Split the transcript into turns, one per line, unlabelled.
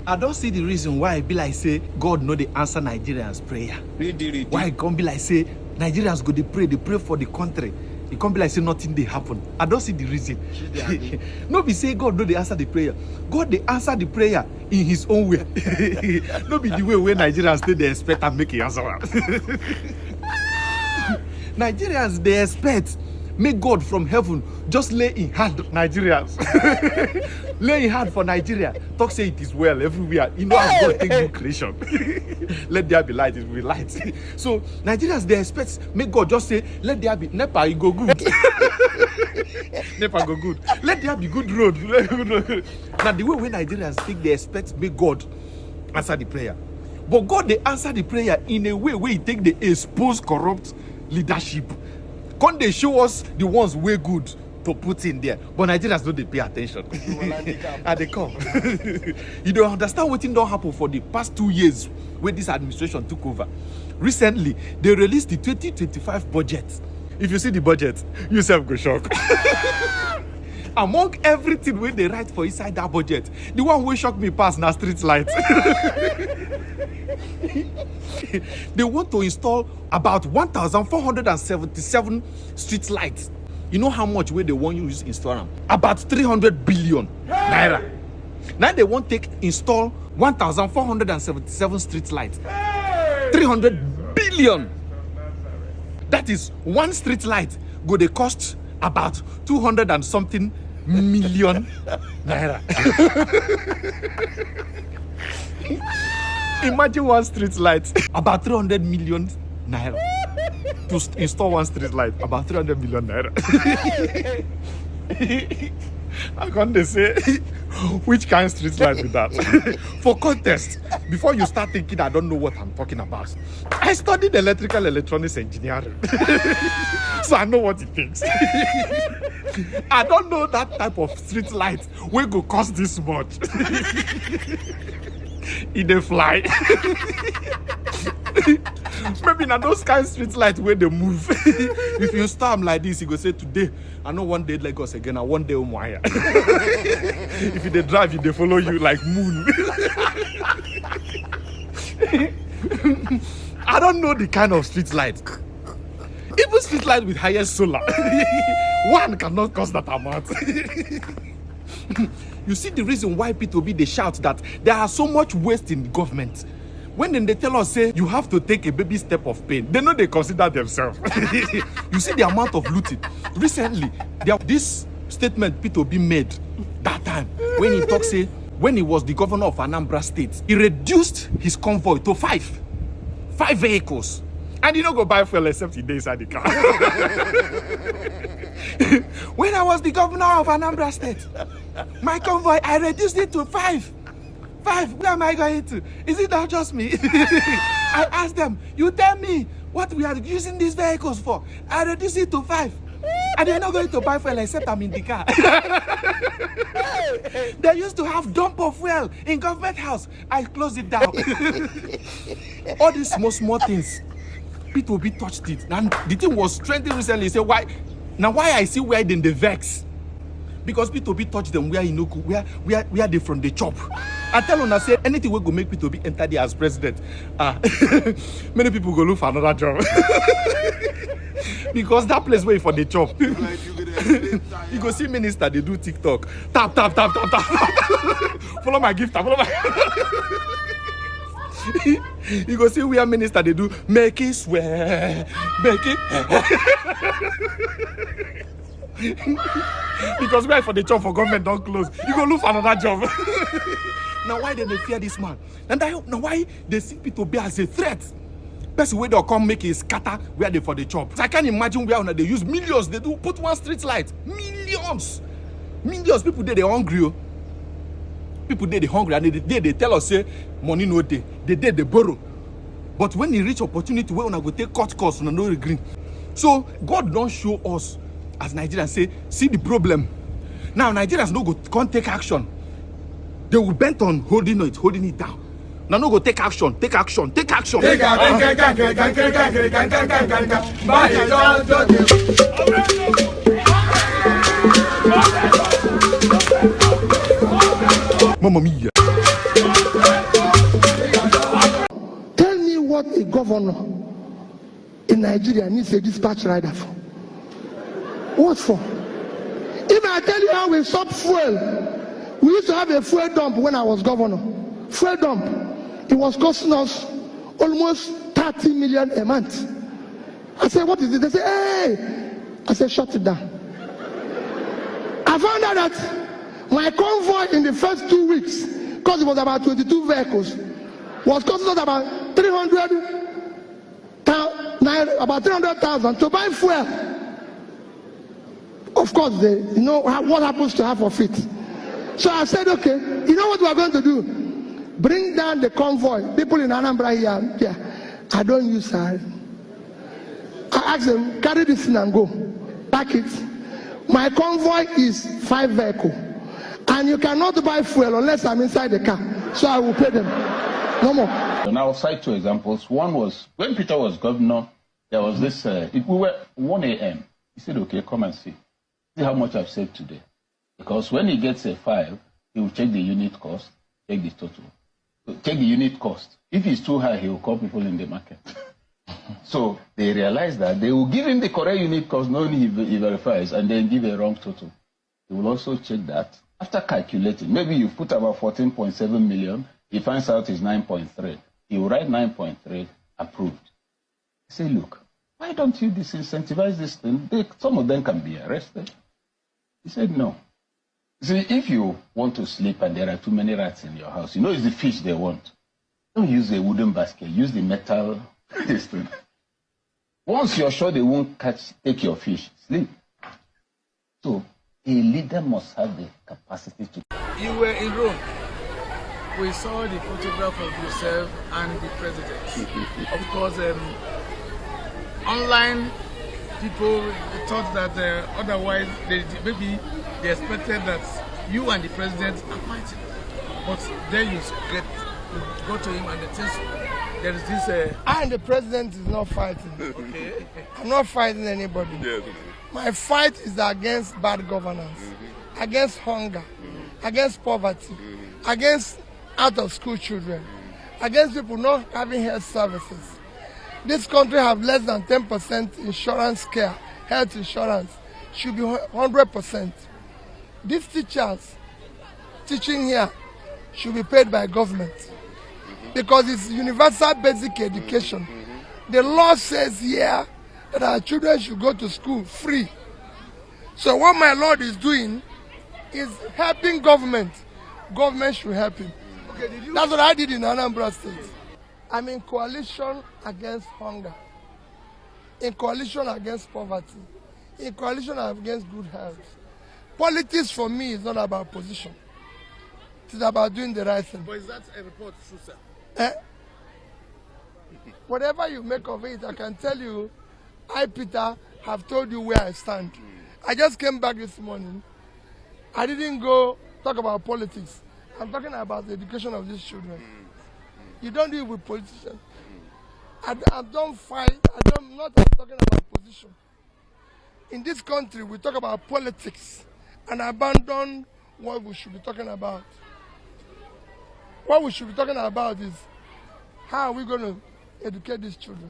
I don't see the reason why it be like say God know they answer Nigerians prayer.
Ready.
Why it can't be like say Nigerians go they pray for the country. It can't be like say nothing they happen. I don't see the reason. No be say God no they answer the prayer. God they answer the prayer in his own way. No be the way where Nigerians they expect and make it answer. Nigerians they expect make God from heaven just lay in hand Nigerians. Lay in hand for Nigeria. Talk say it is well everywhere. You know how God take new creation. Let there be light, it will be light. So Nigerians they expect make God just say, let there be NEPA, it go good. NEPA go good. Let there be good road. Now the way when Nigerians think they expect make God answer the prayer. But God they answer the prayer in a way where he take the expose corrupt leadership. Can't they show us the ones way good to put in there? But Nigerians don't they pay attention. And they come. You don't understand what don't happen for the past 2 years when this administration took over. Recently, they released the 2025 budget. If you see the budget, you self go shock. Among everything when they write for inside that budget, the one who shocked me past now street lights. They want to install about 1,477 street lights. You know how much way they want you to install them? About 300 billion naira. Now they want to install 1,477 street lights. 300 billion. That is one street light go they cost about 200 and something million naira. Imagine one street light about 300 million naira. To install one street light about 300 million naira. How can they say which kind of street light is that? For context, before you start thinking I don't know what I'm talking about, I studied electrical electronics engineering. So I know what it takes. I don't know that type of street light will go cost this much. It dey fly. Maybe na those kind of street lights where they move. If you start like this, you go say today, I know one day Lagos again, I one day Umuahia. If you dey drive, they follow you like moon. I don't know the kind of street light. Even street light with highest solar, one cannot cost that amount. You see the reason why people they shout that there are so much waste in the government. When then they tell us say you have to take a baby step of pain, they know they consider themselves. You see the amount of looting. Recently, this statement Peter Obi made that time when he talked say when he was the governor of Anambra State, he reduced his convoy to five vehicles. And you don't go buy fuel except he inside the car. When I was the governor of Anambra State, my convoy, I reduced it to five. Where am I going to? Is it not just me? I asked them, you tell me what we are using these vehicles for. I reduced it to 5. And they're not going to buy fuel except I'm in the car. They used to have dump of fuel in government house. I closed it down. All these small things. People be touched it. And the thing was trending recently. Say why? Now why I see where then the vex? Because people be touch them where you know where they from the chop. I tell on I say anything will go make people be enter there as president. Many people go look for another job. Because that place where for the chop. You go see minister they do TikTok. Tap. Follow my gift. Follow my. You go see where minister they do make it swear, make it. Because where for the job for government don't close, you go look for another job. Now why they fear this man? And now why they see people be as a threat? Best way they'll come make it scatter where they for the job. So I can't imagine where they use millions. They do put one street light. Millions people they hungry. Oh. People they hungry and they tell us say money no day. They borrow. But when they reach opportunity where we go take cut costs, no regret. So God don't show us as Nigerians say, see the problem. Now Nigerians no go can't take action. They will bent on holding it down. Now no go take action. Take action. Mamma mia.
governor in Nigeria needs a dispatch rider for? What for? If I tell you how we stop fuel, we used to have a fuel dump when I was governor. Fuel dump. It was costing us almost 30 million a month. I said, what is it? They say, hey. I said, shut it down. I found out that my convoy in the first 2 weeks, because it was about 22 vehicles, was costing us about 300,000 to buy fuel. Of course, you know what happens to half of it. So I said, okay, you know what we are going to do? Bring down the convoy. People in Anambra here, yeah, I don't use her. I asked them, carry this thing and go. Pack it. My convoy is 5 vehicles. And you cannot buy fuel unless I'm inside the car. So I will pay them. No more.
And I'll cite 2 examples. One was when Peter was governor, there was this, we were 1 a.m. He said, okay, come and see. See how much I've saved today. Because when he gets a 5, he will check the unit cost, check the total. Check the unit cost. If it's too high, he will call people in the market. So they realize that they will give him the correct unit cost, knowing he verifies, and then give a wrong total. He will also check that. After calculating, maybe you put about 14.7 million, he finds out it's 9.3. He will write 9.3, approved. He say, look, why don't you disincentivize this thing? Some of them can be arrested. He said, no. See, if you want to sleep and there are too many rats in your house, you know it's the fish they want. Don't use a wooden basket, use the metal thing. Once you're sure they won't take your fish, sleep. So a leader must have the capacity to.
You were in Rome. We saw the photograph of yourself and the president. Of course, online people thought that otherwise maybe they expected that you and the president are fighting. But then you go to him and there is this.
I and the president is not fighting.
Okay.
I'm not fighting anybody.
Yes.
My fight is against bad governance, against hunger, against poverty, against out-of-school children, against people not having health services. This country have less than 10% insurance care, health insurance. Should be 100%. These teachers teaching here should be paid by government because it's universal basic education. The law says here that our children should go to school free. So what my Lord is doing is helping government. Government should help him.
Okay,
That's what I did in Anambra State. I'm in coalition against hunger, in coalition against poverty, in coalition against good health. Politics for me is not about position. It is about doing the right thing.
But is that a report true, sir?
Whatever you make of it, I can tell you, I, Peter, have told you where I stand. I just came back this morning. I didn't go talk about politics. I'm talking about the education of these children. You don't deal with politicians. I don't fight. I'm not talking about position. In this country, we talk about politics and abandon what we should be talking about. What we should be talking about is how are we going to educate these children?